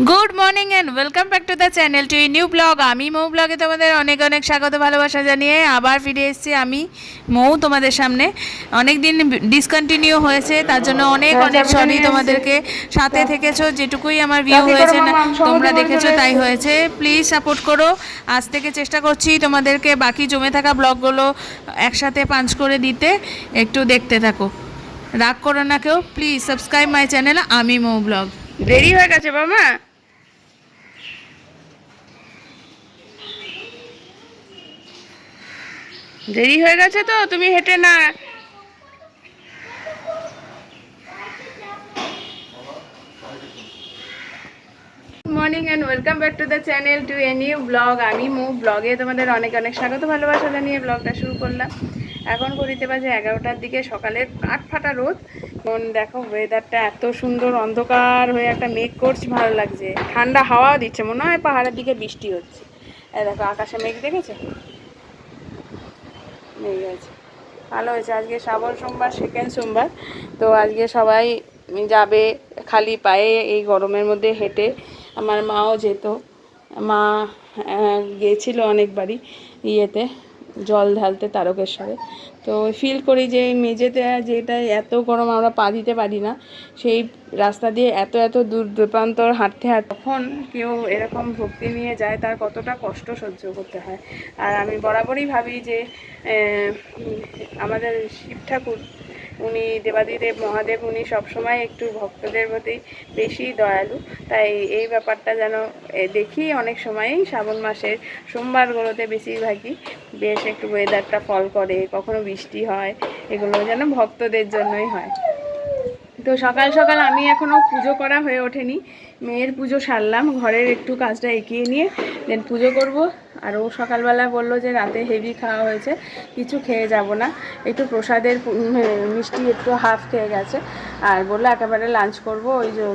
Good morning and welcome back to the channel two new blog. আমি মৌ ব্লগে তোমাদের অনেক অনেক স্বাগত ভালোবাসা জানিয়ে আবার ফিরে এসেছি আমি মৌ তোমাদের সামনে। অনেক দিন ডিসকন্টিনিউ হয়েছে, তার জন্য অনেক অনেক সরি। তোমাদেরকে সাথে থেকেছো, যেটুকুই আমার ভিউ হয়েছে না তোমরা দেখেছো তাই হয়েছে। প্লিজ সাপোর্ট করো। আজ থেকে চেষ্টা করছি তোমাদেরকে বাকি জমে থাকা ব্লগগুলো একসাথে পাঞ্চ করে দিতে, একটু দেখতে থাকো, রাগ করো না কেউ। প্লিজ সাবস্ক্রাইব মাই চ্যানেল আমি মৌ ব্লগ। দেরি হয়ে গেছে বাবা, দেরি হয়ে গেছে তো তুমি হেঁটে না। Morning and welcome back to the channel to a new blog. আমি মৌ ব্লগে তোমাদের অনেক অনেক স্বাগত ভালোবাসা জানিয়ে ব্লগটা শুরু করলাম। এখন ঘড়িতে বাজে 11টার দিকে, সকালের কাঠ ফাটা রোদ। এখন দেখো ওয়েদারটা এত সুন্দর, অন্ধকার হয়ে একটা মেঘ করছে, ভালো লাগছে, ঠান্ডা হাওয়াও দিচ্ছে, মনে হয় পাহাড়ের দিকে বৃষ্টি হচ্ছে। এই দেখো আকাশে মেঘ দেখেছো, মেঘ আছে, ভালো হয়েছে। আজকে শ্রাবণ সোমবার, সেকেন্ড সোমবার, তো আজকে সবাই যাবে খালি পায়ে এই গরমের মধ্যে হেঁটে। আমার মাও যেত, মা গিয়েছিল অনেকবারই ইয়েতে জল ঢালতে তারকেশ্বরে। তো ফিল করি যে এই মেঝেতে যেটা এত গরম আমরা পা দিতে পারি না, সেই রাস্তা দিয়ে এত এত দূর দূরান্তর হাঁটতে হয়, তখন কেউ এরকম ভক্তি নিয়ে যায় তার কতটা কষ্ট সহ্য করতে হয়। আর আমি বরাবরই ভাবি যে আমাদের শিব ঠাকুর, উনি দেবাদিদেব মহাদেব, উনি সবসময় একটু ভক্তদের প্রতি বেশি দয়ালু। তাই এই ব্যাপারটা যেন দেখি অনেক সময়ই শ্রাবণ মাসের সোমবারগুলোতে বেশিরভাগই বেশ একটু ওয়েদারটা ফল করে, কখনো বৃষ্টি হয়, এগুলো যেন ভক্তদের জন্যই হয়। তো সকাল সকাল আমি এখনও পুজো করা হয়ে ওঠেনি, মেয়ের পুজো সারলাম, ঘরের একটু কাজটা এগিয়ে নিয়ে দেন পুজো করব। আর ও সকালবেলা বললো যে রাতে হেভি খাওয়া হয়েছে, কিছু খেয়ে যাব না, একটু প্রসাদের মিষ্টি একটু হাফ খেয়ে গেছে, আর বললো একেবারে লাঞ্চ করব, ওই যে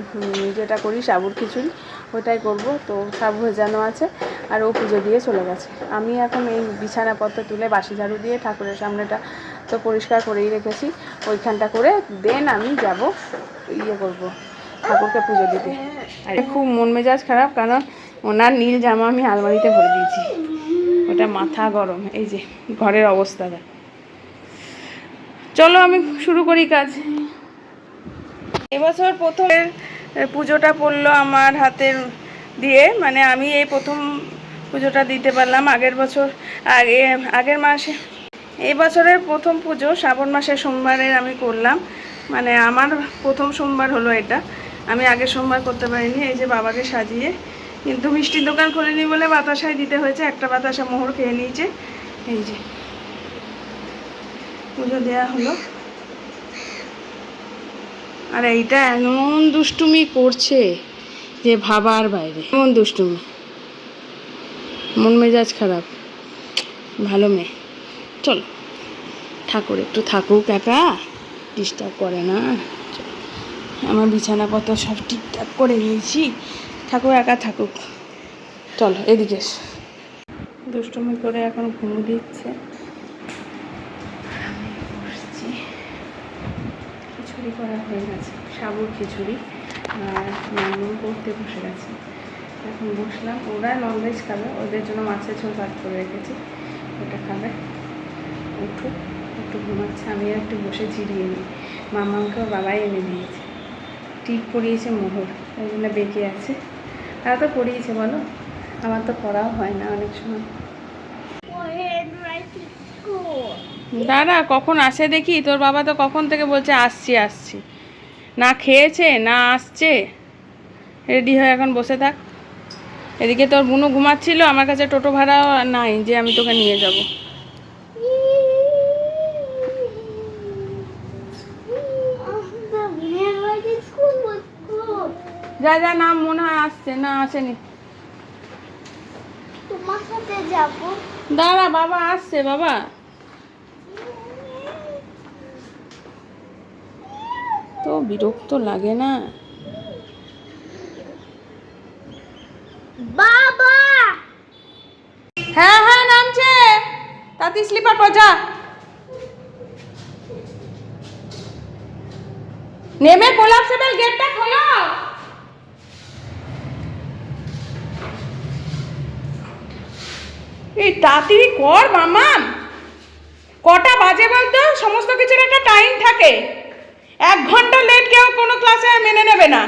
যেটা করি সাবুর খিচুড়ি ওটাই করব। তো সাবু ভেজানো আছে, আর ও পুজো দিয়ে চলে গেছে। আমি এখন এই বিছানাপত্র তুলে বাসি ঝাড়ু দিয়ে ঠাকুরের সামনেটা তো পরিষ্কার করেই রেখেছি, ওইখানটা করে দেন আমি যাব ইয়ে করব, ঠাকুরকে পুজো দিতে। আর খুব মন মেজাজ খারাপ, কারণ ওনার নীল জামা আমি আলমারিতে ভরে দিয়েছি, ওটা মাথা গরম। এই যে ঘরের অবস্থাটা, চলো আমি শুরু করি কাজ। এবছর প্রথম পুজোটা পড়লো আমার হাতের দিয়ে, মানে আমি এই প্রথম পুজোটা দিতে পারলাম। আগের মাসে, এই বছরের প্রথম পুজো শ্রাবণ মাসের সোমবারের আমি করলাম, মানে আমার প্রথম সোমবার হলো এটা। আমি আগের সোমবার করতে পারিনি। এই যে বাবাকে সাজিয়ে, কিন্তু মিষ্টির দোকান খোলেনি বলে বাতাসায় দিতে হয়েছে, একটা বাতাসা মোহর খেয়ে নিয়েছে। এই যে পুজো দেওয়া হলো। আর এইটা এমন দুষ্টুমি করছে যে ভাবার বাইরে, এমন দুষ্টুমি, মন মেজাজ খারাপ, ভালো মেয়ে। চলো ঠাকুর একটু থাকুক, একা ডিস্টার্ব করে না। আমার বিছানাপত্র সব ঠিকঠাক করে নিয়েছি, ঠাকুর একা থাকুক। চলো এদিকে, দুষ্টুমি করে এখন ঘুম দিচ্ছে। আমি বসছি, খিচুড়ি করা হয়ে গেছে, সাবুর খিচুড়ি, আর মামু পড়তে বসে গেছে। এখন বসলাম, ওরা ননভেজ খাবে, ওদের জন্য মাছের ঝোল ভাত করে রেখেছি, ওটা খাবে। উঠুক, একটু ঘুমাচ্ছে, আমি একটু বসে জিরিয়ে নিই। মামাকে বাবাই এনে দিয়েছে, টিপ পরিয়েছে মোহর, ওই জন্য বেঁকে আছে। তারা তো পরিয়েছে বলো, আমার তো পড়াও হয় না অনেক সময়। দাঁড়া কখন আসে দেখি, তোর বাবা তো কখন থেকে বলছে আসছি আসছি, না খেয়েছে না আসছে। রেডি হয়ে এখন বসে থাক। এদিকে তোর বুনু ঘুমাচ্ছিল, আমার কাছে টোটো ভাড়াও নাই যে আমি তোকে নিয়ে যাব। যা যা, নাম মনে হয় আসছে, না আসেনি। তোমার সাথে যাব। দাঁড়া বাবা আসছে, বাবা তো বিরক্ত লাগে না। বাবা হ্যাঁ হ্যাঁ নামছে, তাতে স্লিপার পচা নেমে কোলাপসেবল গেটটা খোলো। এই তাড়াতাড়ি কর মামাম, কটা বাজে বলতো? সমস্ত কিছুর একটা টাইম থাকে, 1 ঘন্টা লেট কেউ কোনো ক্লাসে মেনে নেবে না।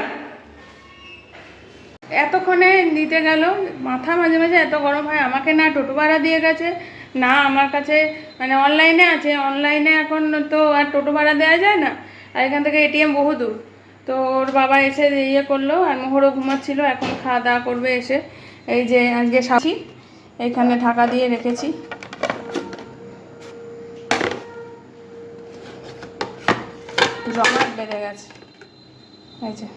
এতক্ষণে দিতে গেল, মাথা মাঝে মাঝে এত গরম হয়। আমাকে না টোটো ভাড়া দিয়ে গেছে, না আমার কাছে মানে অনলাইনে আছে, অনলাইনে এখন তো আর টোটো ভাড়া দেওয়া যায় না, আর এখান থেকে এটিএম বহু দূর। তো ওর বাবা এসে ইয়ে করলো, আর মোহরও ঘুমাচ্ছিল, এখন খাওয়া দাওয়া করবে এসে। এই যে আজকে সাথী এইখানে ঢাকা দিয়ে রেখেছি, জমাট বেঁধে গেছে। এই যে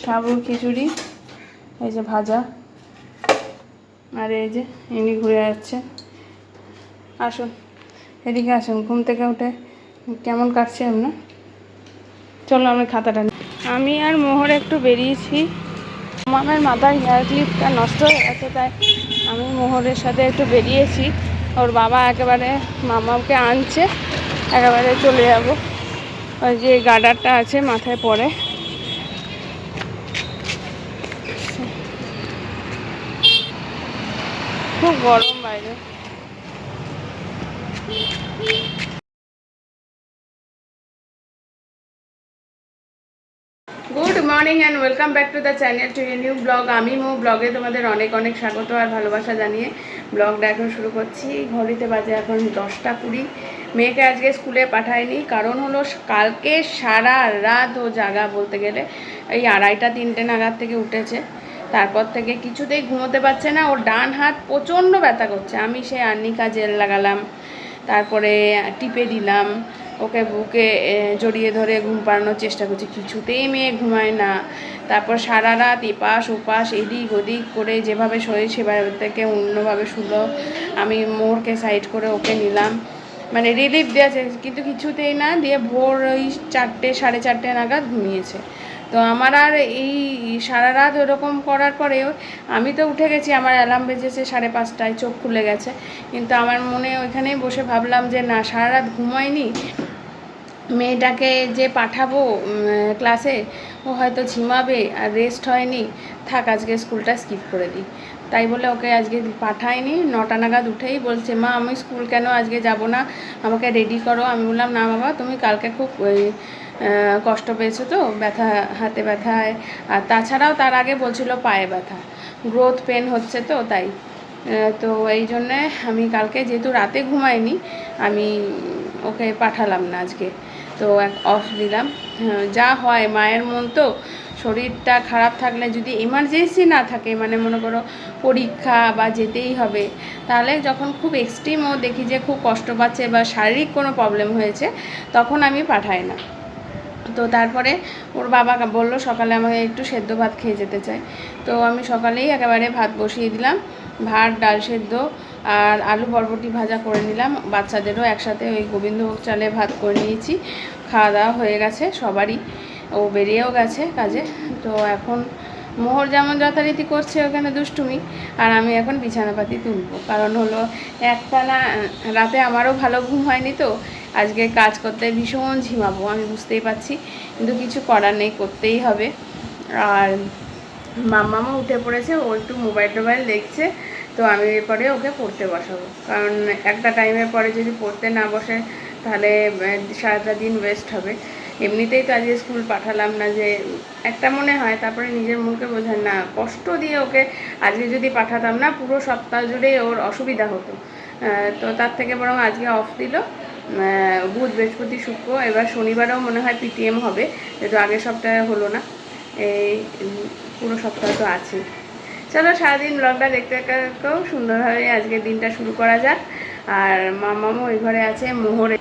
সাবুর খিচুড়ি, এই যে ভাজা, আর এই যে ইনি ঘুরে যাচ্ছে। আসুন এদিকে আসুন, ঘুম থেকে উঠে কেমন কাটছে না। চলো আমি খাতাটা নিই। আমি আর মোহর একটু বেরিয়েছি, মামার মাথার হেয়ার ক্লিপটা নষ্ট হয়ে গেছে, তাই আমি মোহরের সাথে একটু বেরিয়েছি। ওর বাবা একেবারে মামাকে আনছে, একেবারে চলে যাব। ওই যে গার্ডারটা আছে মাথায় পরে, খুব গরম বাইরে। Good morning and welcome back to the channel, to a new blog. আমি ব্লগে তোমাদের অনেক অনেক স্বাগত আর ভালোবাসা জানিয়ে ব্লগটা এখন শুরু করছি। ঘড়িতে বাজে এখন 10টা 20। মেয়েকে আজকে স্কুলে পাঠায়নি, কারণ হলো কালকে সারা রাত ও জাগা, বলতে গেলে এই 2:30-3টে নাগাদ থেকে উঠেছে। তারপর থেকে কিছুতেই ঘুমোতে পারছে না, ওর ডান হাত প্রচণ্ড ব্যথা করছে। আমি সে আর্নিকা জেল লাগালাম, তারপরে টিপে দিলাম, ওকে বুকে জড়িয়ে ধরে ঘুম পাড়ানোর চেষ্টা করছি, কিছুতেই মেয়ে ঘুমায় না। তারপর সারা রাত এপাশ ওপাশ এদিক ওদিক করে যেভাবে শোয়ে সেভাবে থেকে অন্যভাবে শুলো। আমি মোহরকে সাইড করে ওকে নিলাম, মানে রিলিফ দিয়েছে, কিন্তু কিছুতেই না। দিয়ে ভোর ওই 4টে 4:30 নাগাদ ঘুমিয়েছে। তো আমার আর এই সারা রাত ওরকম করার পরেও আমি তো উঠে গেছি, আমার অ্যালার্ম বেজেছে 5:30টায়, চোখ খুলে গেছে। কিন্তু আমার মনে ওইখানেই বসে ভাবলাম যে না, সারা রাত ঘুমায়নি, মেয়েটাকে যে পাঠাবো ক্লাসে, ও হয়তো ঝিমাবে আর রেস্ট হয়নি, থাক আজকে স্কুলটা স্কিপ করে দিই। তাই বলে ওকে আজকে পাঠায়নি। 9টা নাগাদ উঠেই বলছে, মা আমি স্কুল কেন আজকে যাব না, আমাকে রেডি করো। আমি বললাম না বাবা, তুমি কালকে খুব কষ্ট পেয়েছো তো, ব্যথা, হাতে ব্যথায়, আর তাছাড়াও তার আগে বলছিল পায়ে ব্যথা, গ্রোথ পেন হচ্ছে তো তাই। তো এই জন্যে আমি কালকে যেহেতু রাতে ঘুমাইনি, আমি ওকে পাঠালাম না আজকে। তো অফ দিলাম। যা হয়, মায়ের মন তো, শরীরটা খারাপ থাকলে যদি এমার্জেন্সি না থাকে, মানে মনে করো পরীক্ষা বা যেতেই হবে, তাহলে যখন খুব এক্সট্রিম ও দেখি যে খুব কষ্ট পাচ্ছে বা শারীরিক কোনো প্রবলেম হয়েছে, তখন আমি পাঠাই না। তো তারপরে ওর বাবা বললো সকালে আমাকে একটু সেদ্ধ ভাত খেয়ে যেতে চাই। তো আমি সকালেই একেবারে ভাত বসিয়ে দিলাম, ভাত, ডাল সেদ্ধ আর আলু বরবটি ভাজা করে নিলাম। বাচ্চাদেরও একসাথে ওই গোবিন্দভোগ চালে ভাত করে নিয়েছি। খাওয়া দাওয়া হয়ে গেছে সবারই, ও বেরিয়েও গেছে কাজে। তো এখন মোহর যেমন যথারীতি করছে ওখানে দুষ্টুমি, আর আমি এখন বিছানাপাতি তুলবো, কারণ হলো একটানা রাতে আমারও ভালো ঘুম হয়নি, তো আজকে কাজ করতে ভীষণ ঝিমাবো আমি বুঝতেই পারছি, কিন্তু কিছু করার নেই, করতেই হবে। আর মাম্মামও উঠে পড়েছে, ও একটু মোবাইল টোবাইল দেখছে। তো আমি এরপরে ওকে পড়তে বসাবো, কারণ একটা টাইমের পরে যদি পড়তে না বসে তাহলে সারাটা দিন ওয়েস্ট হবে। এমনিতেই তো আজকে স্কুল পাঠালাম না, যে একটা মনে হয়, তারপরে নিজের মনকে বোঝায় না, কষ্ট দিয়ে ওকে আজকে যদি পাঠাতাম না, পুরো সপ্তাহ জুড়ে ওর অসুবিধা হতো। তো তার থেকে বরং আজকে অফ দিল, বুধ বৃহস্পতি শুক্র, এবার শনিবারেও মনে হয় পিটিএম হবে, যেহেতু আগের সপ্তাহে হলো না, এই পুরো সপ্তাহ তো আছে। চলো সারাদিন ব্লগটা দেখতে থাকো, সুন্দরভাবে আজকের দিনটা শুরু করা যাক। আর মামামও ওই ঘরে আছে, মোহরে।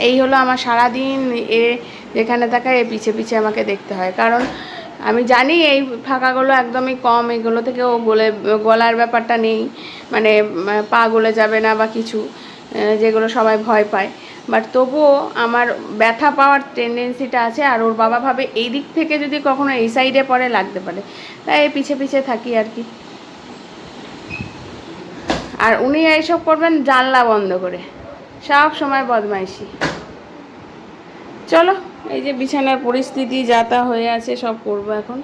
এই হলো আমার সারাদিন, এ যেখানে থাকে এ পিছে পিছে আমাকে দেখতে হয়, কারণ আমি জানি এই ফাঁকাগুলো একদমই কম, এগুলো থেকে ও গলার ব্যাপারটা নেই, মানে পা গলে যাবে না বা কিছু, যেগুলো সবাই ভয় পায়। বাট তবুও আমার ব্যথা পাওয়ার টেন্ডেন্সিটা আছে, আর ওর বাবা ভাবে এই দিক থেকে যদি কখনো এই সাইডে পরে লাগতে পারে, তাই পিছে পিছে থাকি আর কি। আর উনি এইসব করবেন জানলা বন্ধ করে, সব সময় বদমাইশি। চলো এই যে বিছানার পরিস্থিতি যা তা হয়ে আছে, সব করবো এখন।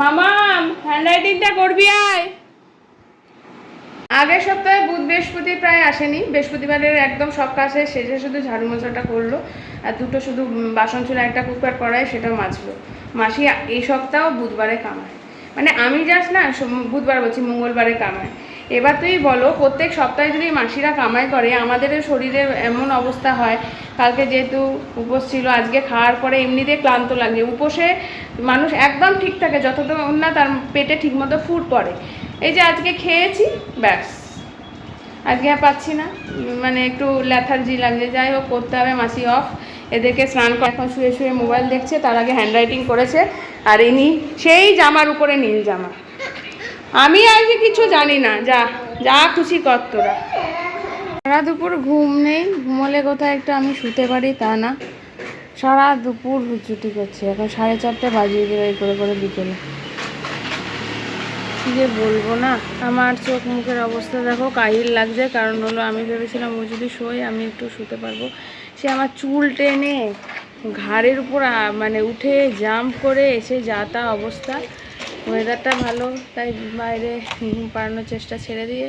মামা, হ্যান্ডরাইটিংটা করবি আয়। আগের সপ্তাহে বুধ বৃহস্পতি প্রায় আসেনি, বৃহস্পতিবারের একদম সব কাজে শেষে শুধু ঝাড়ু মোছাটা করলো, আর দুটো শুধু বাসন ছিল, একটা কুকার কড়াই, সেটাও মাজলো। মাসি এই সপ্তাহ বুধবারে কামায়, মানে আমি জাস্ট না বুধবার বলছি, মঙ্গলবারে কামায়। এবার তুই বলো, প্রত্যেক সপ্তাহে যদি মাসিরা কামাই করে, আমাদের শরীরের এমন অবস্থা হয়। কালকে যেহেতু উপোস ছিল, আজকে খাওয়ার পরে এমনিতে ক্লান্ত লাগে। উপোসে মানুষ একদম ঠিক থাকে যতক্ষণ না তার পেটে ঠিকমতো ফুড পড়ে। এই যে আজকে খেয়েছি, ব্যাস আজকে আর পাচ্ছি না, মানে একটু ল্যাথার্জি লাগছে। যাই হোক, করতে হবে। মাসি অফ, এদেরকে স্নান করে এখন শুয়ে শুয়ে মোবাইল দেখছে, তার আগে হ্যান্ডরাইটিং করেছে। আর ইনি সেই জামার উপরে নীল জামা। আমি আজকে কিছু জানি না, যা যা খুশি কর তোরা। সারা দুপুর ঘুম নেই, ঘুমোলে কোথায় একটু আমি শুতে পারি তা না, সারা দুপুর ছুটি করছি। এখন 4:30 বাজিয়ে দিল এই করে করে বিকেলে। কী যে বলবো না, আমার চোখ মুখের অবস্থা দেখো, কাহিল লাগছে। কারণ হলো, আমি ভেবেছিলাম ও যদি শোয় আমি একটু শুতে পারবো, সে আমার চুল টেনে ঘাড়ের উপর মানে উঠে জাম্প করে এসে যা তা অবস্থা। ওয়েদারটা ভালো তাই বাইরে ঘুম পাড়ানোর চেষ্টা ছেড়ে দিয়ে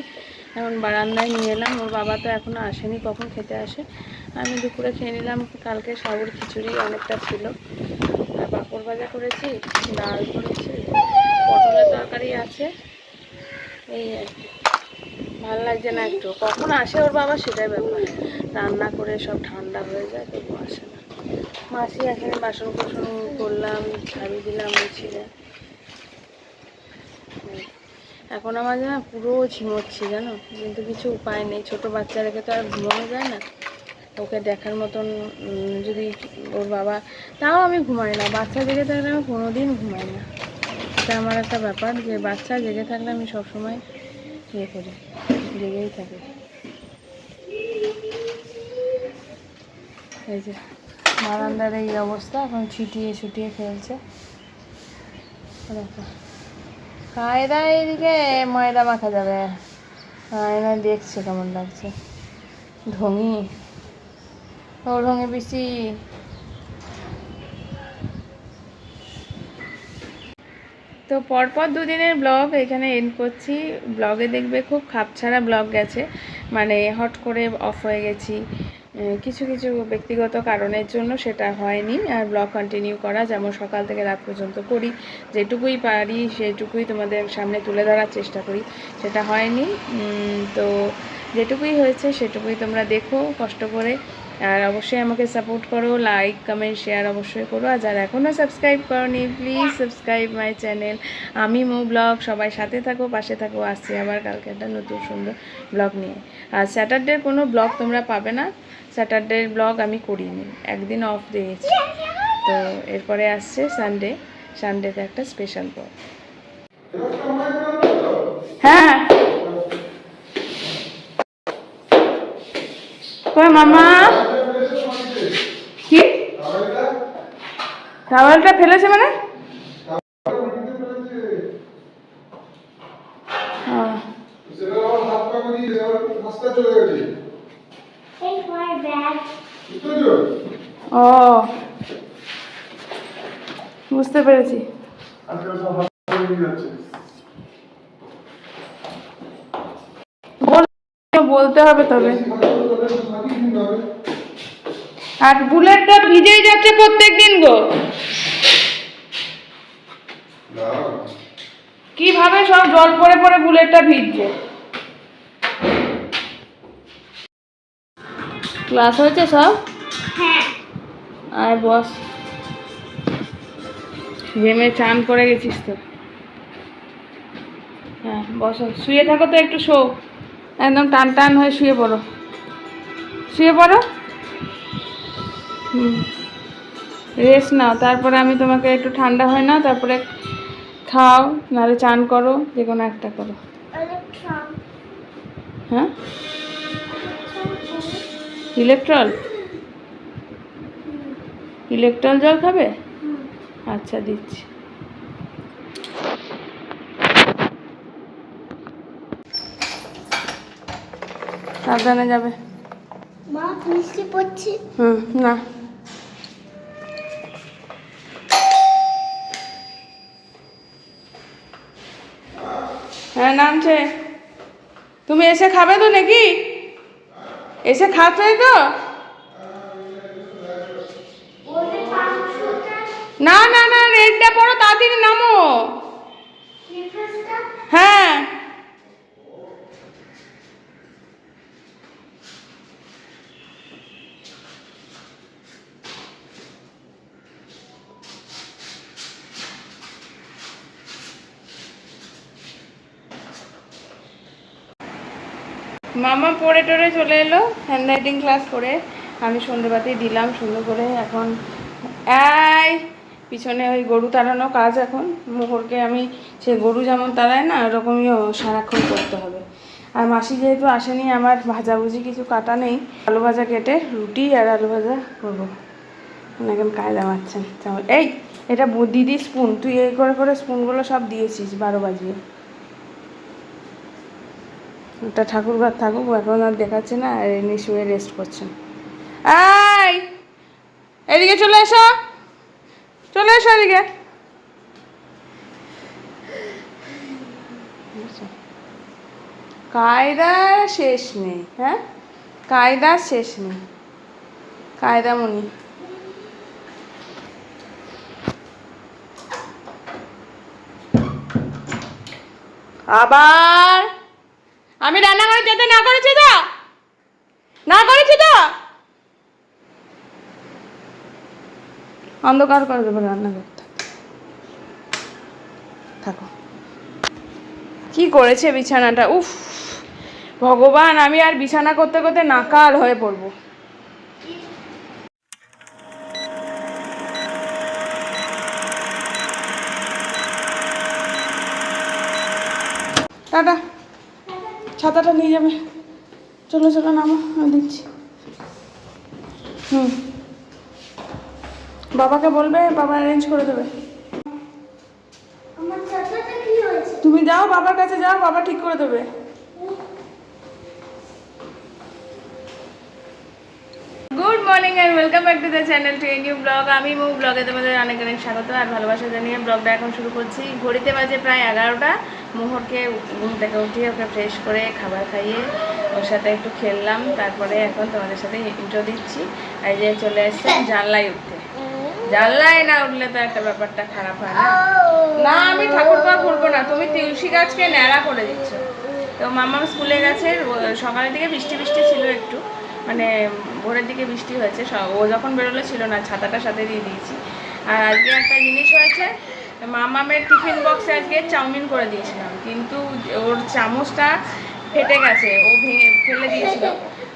এখন বারান্দায় নিয়ে এলাম। ওর বাবা তো এখনও আসেনি, কখন খেতে আসে। আমি দুপুরে খেয়ে নিলাম, কালকে সাবুর খিচুড়ি অনেকটা ছিল, আর পাঁপড় ভাজা করেছি, ডাল করেছি, পটলের তরকারি আছে, এই আর কি। ভালো লাগছে না একটু, কখন আসে ওর বাবা সেটাই ব্যাপার। রান্না করে সব ঠান্ডা হয়ে যায়, তবু আসে না। মাসি এখানে বাসন কোসন করলাম, ঝাড়ু দিলাম, মুছিলাম। এখন আমার না পুরো ঝিমোচ্ছি জানো, কিন্তু কিছু উপায় নেই। ছোট বাচ্চা রেখে তো আর ঘুমানো যায় না। ওকে দেখার মতন যদি ওর বাবা, তাও আমি ঘুমাই না। বাচ্চা জেগে থাকলে আমি কোনোদিন ঘুমাই না। এটা আমার একটা ব্যাপার, যে বাচ্চা জেগে থাকলে আমি সবসময় ইয়ে করি, জেগেই থাকি। এই যে বারান্দার এই অবস্থা, এখন ছিটিয়ে ছুটিয়ে খেলছে। দেখো কায়দা, এইদিকে ময়দা মাখা যাবে, আয়না দেখছে কেমন লাগছে। ঢঙি, ও ঢঙি পিসি। তো পরপর দুদিনের ব্লগ এখানে এন্ড করছি। ব্লগে দেখবে খুব খাপছাড়া ব্লগ গেছে, মানে হট করে অফ হয়ে গেছি কিছু কিছু ব্যক্তিগত কারণের জন্য, সেটা হয়নি। আর ব্লগ কন্টিনিউ করা, যেমন সকাল থেকে রাত পর্যন্ত করি, যেটুকুই পারি সেটুকুই তোমাদের সামনে তুলে ধরার চেষ্টা করি, সেটা হয়নি। তো যেটুকুই হয়েছে সেটুকুই তোমরা দেখো কষ্ট করে। আর অবশ্যই আমাকে সাপোর্ট করো, লাইক কমেন্ট শেয়ার অবশ্যই করো। আর যারা এখনও সাবস্ক্রাইব করোনি, প্লিজ সাবস্ক্রাইব মাই চ্যানেল আমি মৌ ব্লগ। সবাই সাথে থাকো, পাশে থাকো। আসছি আবার কালকে একটা নতুন সুন্দর ব্লগ নিয়ে। আর স্যাটারডের কোনো ব্লগ তোমরা পাবে না, স্যাটারডের ব্লগ আমি করিনি, একদিন অফ দিয়েছি। তো এরপরে আসছে সানডে, সানডেতে একটা স্পেশাল ব্লগ। হ্যাঁ কই মামা, কি টাওয়েলটা ফেলেছে মানে? ও বুঝতে পেরেছি। বলতে হবে তবে। আর বুলেটটা ভিজেই যাচ্ছে প্রত্যেকদিন গো, কিভাবে সব জল পড়ে পড়ে বুলেটটা ভিজছে। ক্লাস হয়েছে সব? হ্যাঁ। আয় বস, ঘেমে চান করে গেছিস তো। হ্যাঁ বসো, শুয়ে থাকো তো, একটু শো, একদম টান টান হয়ে শুয়ে পড়ো, শুয়ে পড়ো। রেস্ট নাও, তারপরে আমি তোমাকে একটু ঠান্ডা হয় না, তারপরে খাও, নাহলে চান করো, যে কোনো একটা করো। হ্যাঁ ইলেকট্রল, ইলেকট্রল জল খাবে? আচ্ছা দিচ্ছি। সাবধানে যাবে। মা বৃষ্টি পড়ছে। না হ্যাঁ নামছে। তুমি এসে খাবে তো নাকি? এসে খাচ্ছে তো? না না না, রেডটা পরো, তাড়াতাড়ি নামো। হ্যাঁ মামা পড়ে টড়ে চলে এলো হ্যান্ডরাইটিং ক্লাস করে। আমি সন্ধ্যেবাতি দিলাম সুন্দর করে। এখন এই পিছনে ওই গরু তাড়ানো কাজ, এখন মোহরকে আমি সে গরু যেমন তাড়ায় না ওরকমই সারাক্ষণ করতে হবে। আর মাসি যেহেতু আসেনি, আমার ভাজাভুজি কিছু কাটা নেই, আলু ভাজা কেটে রুটি আর আলু ভাজা করবো। এখন কায়দা মারছেন। এই এটা দিদি স্পুন, তুই এই করে করে স্পুনগুলো সব দিয়েছিস 12 বাজিয়ে। ওটা ঠাকুর ঘর থাকুক, এখন আর দেখাচ্ছে না, আর এমনি শুয়ে রেস্ট করছেন। এই এদিকে চলে এসো, চলে এসো এদিকে। কায়দার শেষ নেই, হ্যাঁ কায়দার শেষ নেই, কায়দামণি। আবার আমি রান্নাঘরে যেতে না করেছি তো, না করেছি তো, অন্ধকার করে দেবো রান্না করতে। থাকো। কি করেছে বিছানাটা, উফ ভগবান, আমি আর বিছানা করতে করতে নাকাল হয়ে পড়বো। টাটা, ছাতাটা নিয়ে যাবে। চলো চলো নামো, আমি দিচ্ছি। বাবাকে বলবে, বাবা অ্যারেঞ্জ করে দেবে। তুমি যাও বাবার কাছে যাও, বাবা ঠিক করে দেবে। Good morning and welcome back to the channel to a new blog. আমি মৌ ব্লগে তোমাদের অনেক অনেক স্বাগত আর ভালোবাসা জানিয়ে ব্লগটা এখন শুরু করছি। ঘড়িতে বাজে প্রায় 11টা। মোহরকে ঘুম থেকে উঠিয়ে ওকে ফ্রেশ করে খাবার খাইয়ে ওর সাথে একটু খেললাম, তারপরে এখন তোমাদের সাথে ইন্ট্রো দিচ্ছি। এই যে চলে এসছে জানলায় উঠতে। জানলায় না উঠলে তো একটা ব্যাপারটা খারাপ হয় না। না আমি ঠাকুরঘর খুলবো না, তুমি তুলসী গাছকে ন্যাড়া করে দিচ্ছ। তো মামা স্কুলে গেছে, সকালের দিকে বৃষ্টি বৃষ্টি ছিল একটু, মানে ভোরের দিকে বৃষ্টি হয়েছে। ও যখন বেরোলে ছিল না, ছাতাটা সাথে দিয়ে দিয়েছি। আর আজকে একটা জিনিস হয়েছে, মামামের টিফিন বক্সে আজকে চাউমিন করে দিয়েছিলাম, কিন্তু ওর চামচটা ফেটে গেছে, ও ভেঙে ফেলে দিয়েছিল।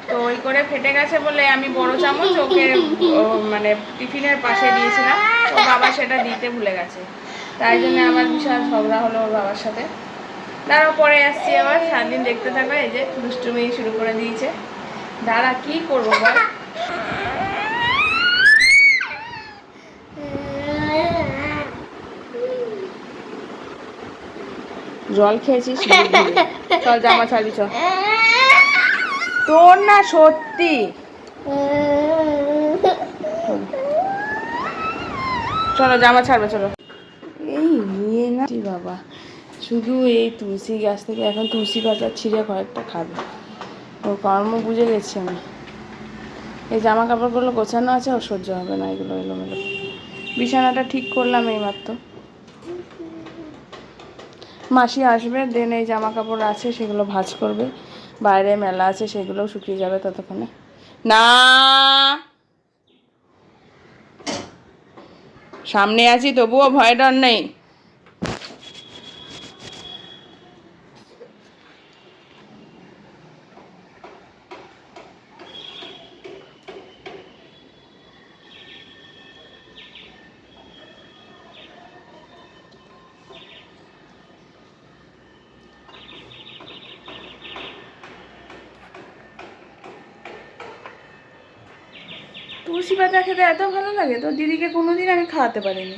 তো ওই করে ফেটে গেছে বলে আমি বড় চামচ ওকে মানে টিফিনের পাশে দিয়েছিলাম, ওর বাবা সেটা দিতে ভুলে গেছে। তাই জন্য আমার বিশাল ঝগড়া হলো ওর বাবার সাথে। তারও পরে আসছি আবার, সারাদিন দেখতে থাকবে। এই যে দুষ্টুমি শুরু করে দিয়েছে। দাঁড়া, কি করবো বল। জল খেয়েছিস? চল জামা ছাড়বি, চল। তোর না সত্যি, চলো জামা ছাড়বে, চলো। এই নিয়ে না বাবা, শুধু এই তুলসী গাছ থেকে এখন তুলসী পাতা ছিঁড়ে কয়েকটা খাবে। ওর কর্ম বুঝে গেছি আমি। এই জামা কাপড়গুলো গোছানো আছে, ওর সহ্য হবে না এগুলো এলোমেলো। বিছানাটা ঠিক করলাম এইমাত্র। মাসি আসবে, দেন এই জামা কাপড় আছে সেগুলো ভাঁজ করবে, বাইরে মেলা আছে সেগুলোও শুকিয়ে যাবে ততক্ষণে। না সামনে আছি তবুও ভয় ডর নেই। তুলসী পাতা খেতে এত ভালো লাগে, তো দিদিকে কোনোদিন আমি খাওয়াতে পারিনি।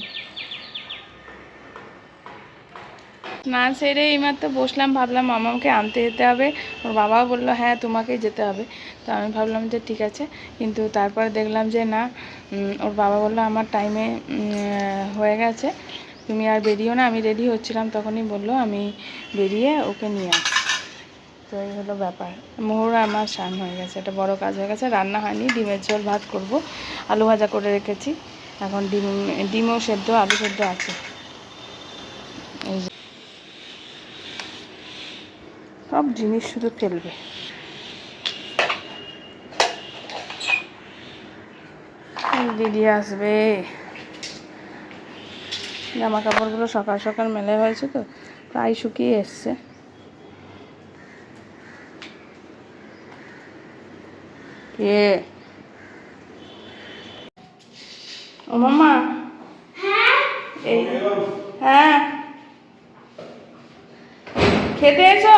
স্নান সেরে এইমাত্র বসলাম, ভাবলাম মামাকে আনতে যেতে হবে। ওর বাবাও বললো হ্যাঁ তোমাকেই যেতে হবে। তো আমি ভাবলাম যে ঠিক আছে, কিন্তু তারপরে দেখলাম যে না, ওর বাবা বললো আমার টাইমে হয়ে গেছে, তুমি আর বেরিয়েও না, আমি রেডি হচ্ছিলাম তখনই বললো আমি বেরিয়ে ওকে নিয়ে আসি। তো এই হলো ব্যাপার। মোহর আমার স্নান হয়ে গেছে, এটা বড় কাজ হয়ে গেছে। রান্না হয়নি, ডিমের ঝোল ভাত করব, আলু ভাজা করে রেখেছি। এখন ডিমও সেদ্ধ, আলু সেদ্ধ আছে। এই যে সব জিনিস শুধু ফেলবে। দিদি আসবে, জামা কাপড়গুলো সকাল সকাল মেলে হয়েছে তো প্রায় শুকিয়ে এসছে। কে ও মামা? এই হ্যাঁ, খেতে এসো,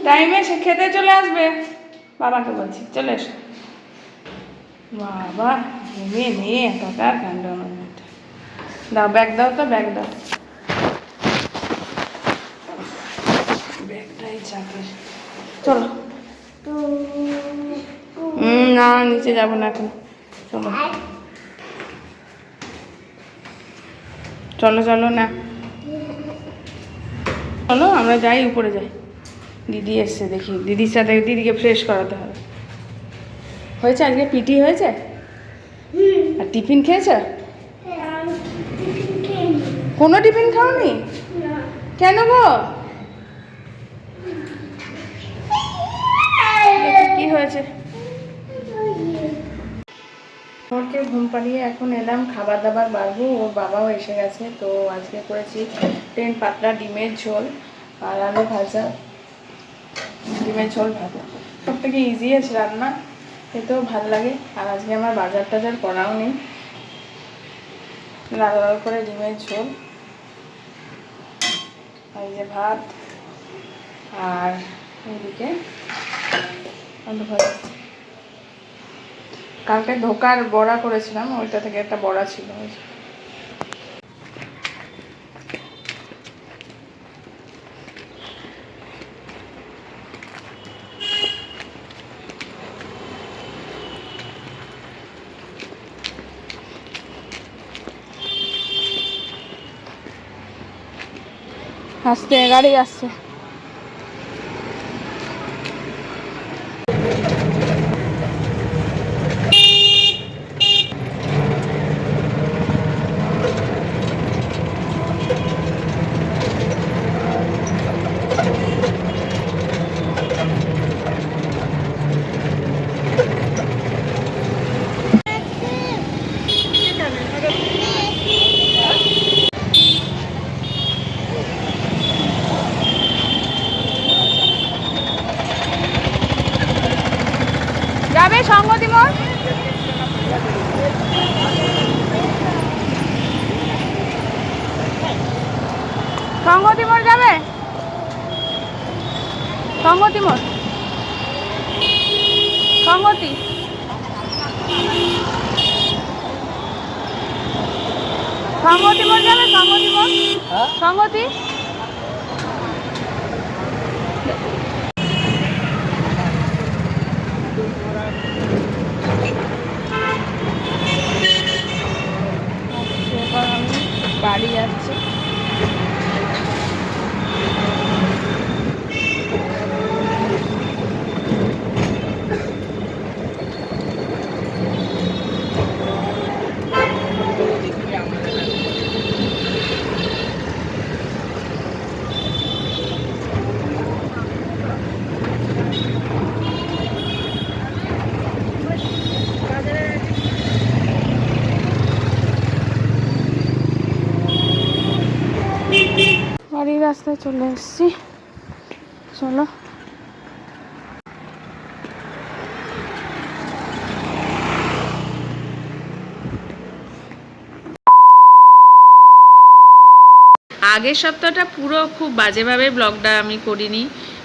টাইমে সে খেতে চলে আসবে। বাবাকে বলছি চলে এসো। বাবা ঘুমিয়ে নিয়ে একাকার কাণ্ড আমার মেয়েটা। দাও ব্যাগ, দাও তো ব্যাগ দাও, ব্যাগটাই চাপে। চলো। না নিচে যাবো না এখন, চলো চলো চলো না, চলো আমরা যাই, উপরে যাই। দিদি এসছে, দেখি দিদির সাথে, দিদিকে ফ্রেশ করাতে হবে। হয়েছে আজকে পিটি হয়েছে? আর টিফিন খেয়েছ? কোনো টিফিন খাওনি? কেন গো? কি হয়েছে? ওকে ঘুম পাড়িয়ে এখন এলাম, খাবার দাবার বাড়বো। ওর বাবাও এসে গেছে। তো আজকে করেছি প্লেন পাতলা ডিমের ঝোল আর আলু ভাজা। ডিমের ঝোল ভাজা সব থেকে ইজিয়েস্ট রান্না, খেতেও ভাল লাগে। আর আজকে আমার বাজার টাজার করাও নেই, লাল লাল করে ডিমের ঝোল, এই যে ভাত, আর এইদিকে আলু ভাজা। কালকে ধোকার বড়া করেছিলাম, ওইটা থেকে একটা বড়া ছিল। আসছে, গাড়ি আসছে। যাবে সংগতি মোড়? সংগতি মোড় যাবে? সংগতি মোড়, সংগতি সংগতি মোড় যাবে? সংগতি মোড়, সংগতি। এবার আমি বাড়ি যাচ্ছি। বাড়ির রাস্তায় চলে এসেছি, চলো। আগের সপ্তাহটা পুরো খুব বাজেভাবে ব্লগটা আমি করিনি,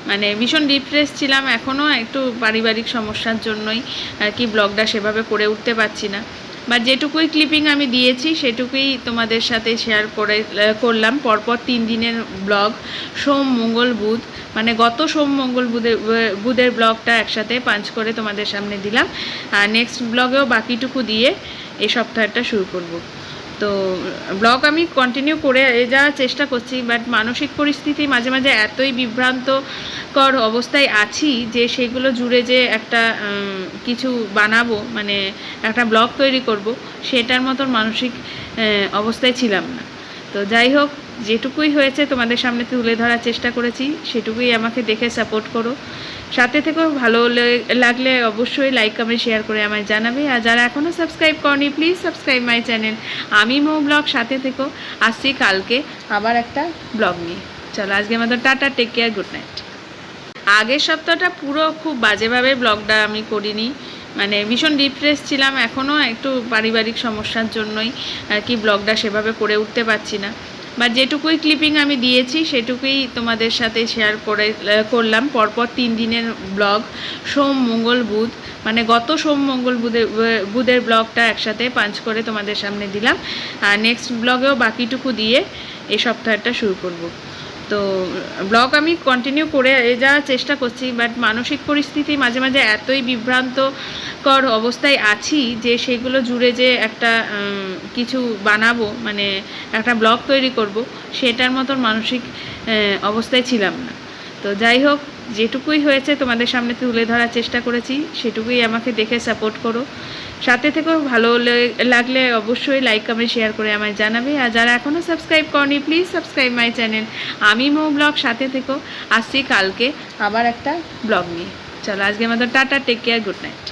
মানে ভীষণ ডিপ্রেস ছিলাম। এখনও একটু পারিবারিক সমস্যার জন্যই আর কি ব্লগটা সেভাবে করে উঠতে পারছি না। বা যেটুকুই ক্লিপিং আমি দিয়েছি সেটুকুই তোমাদের সাথে শেয়ার করলাম। পরপর 3 দিনের ব্লগ, সোম মঙ্গল বুধ, মানে গত সোম মঙ্গল বুধের ব্লগটা একসাথে পাঞ্চ করে তোমাদের সামনে দিলাম। আর নেক্সট ব্লগেও বাকিটুকু দিয়ে এই সপ্তাহটা শুরু করব। তো ব্লগ আমি কন্টিনিউ করে যাওয়ার চেষ্টা করছি, বাট মানসিক পরিস্থিতি মাঝে মাঝে এতই বিভ্রান্তকর অবস্থায় আছি যে সেগুলো জুড়ে যে একটা কিছু বানাবো, মানে একটা ব্লগ তৈরি করব, সেটার মতন মানসিক অবস্থায় ছিলাম না। তো যাই হোক, যেটুকুই হয়েছে তোমাদের সামনে তুলে ধরার চেষ্টা করেছি, সেটুকুই আমাকে দেখে সাপোর্ট করো, সাথে থেকেও ভালো লাগলে অবশ্যই লাইক কমেন্ট শেয়ার করে আমায় জানাবে। আর যারা এখনও সাবস্ক্রাইব করনি, প্লিজ সাবস্ক্রাইব মাই চ্যানেল আমি মৌ ব্লগ। সাথে থেকেও আসছি কালকে আবার একটা ব্লগ নিয়ে। চলো আজকে আমাদের tata, take care, good night. আগের সপ্তাহটা পুরো খুব বাজেভাবে ব্লগটা আমি করিনি, মানে ভীষণ ডিপ্রেস ছিলাম, এখনও একটু পারিবারিক সমস্যার জন্যই আর কি ব্লগটা সেভাবে করে উঠতে পারছি না। বা যেটুকুই ক্লিপিং আমি দিয়েছি সেটুকুই তোমাদের সাথে শেয়ার করলাম। পরপর 3 দিনের ব্লগ, সোম মঙ্গল বুধ, মানে গত সোম মঙ্গল বুধের ব্লগটা একসাথে পাঞ্চ করে তোমাদের সামনে দিলাম। আর নেক্সট ব্লগেও বাকিটুকু দিয়ে এই সপ্তাহটা শুরু করব। তো ব্লগ আমি কন্টিনিউ করে যাওয়ার চেষ্টা করছি, বাট মানসিক পরিস্থিতি মাঝে মাঝে এতই বিভ্রান্তকর অবস্থায় আছি যে সেগুলো জুড়ে যে একটা কিছু বানাবো, মানে একটা ব্লগ তৈরি করব, সেটার মতন মানসিক অবস্থায় ছিলাম না। তো যাই হোক, যেটুকুই হয়েছে তোমাদের সামনে তুলে ধরার চেষ্টা করেছি, সেটুকুই আমাকে দেখে সাপোর্ট করো, সাথে থেকেও ভালো লাগলে অবশ্যই লাইক কমেন্ট শেয়ার করে আমায় জানাবে। আর যারা এখনও সাবস্ক্রাইব করনি, প্লিজ সাবস্ক্রাইব মাই চ্যানেল আমি মৌ ব্লগ। সাথে থেকেও আসছি কালকে আবার একটা ব্লগ নিয়ে। চলো আজকে আমাদের tata, take care, good night.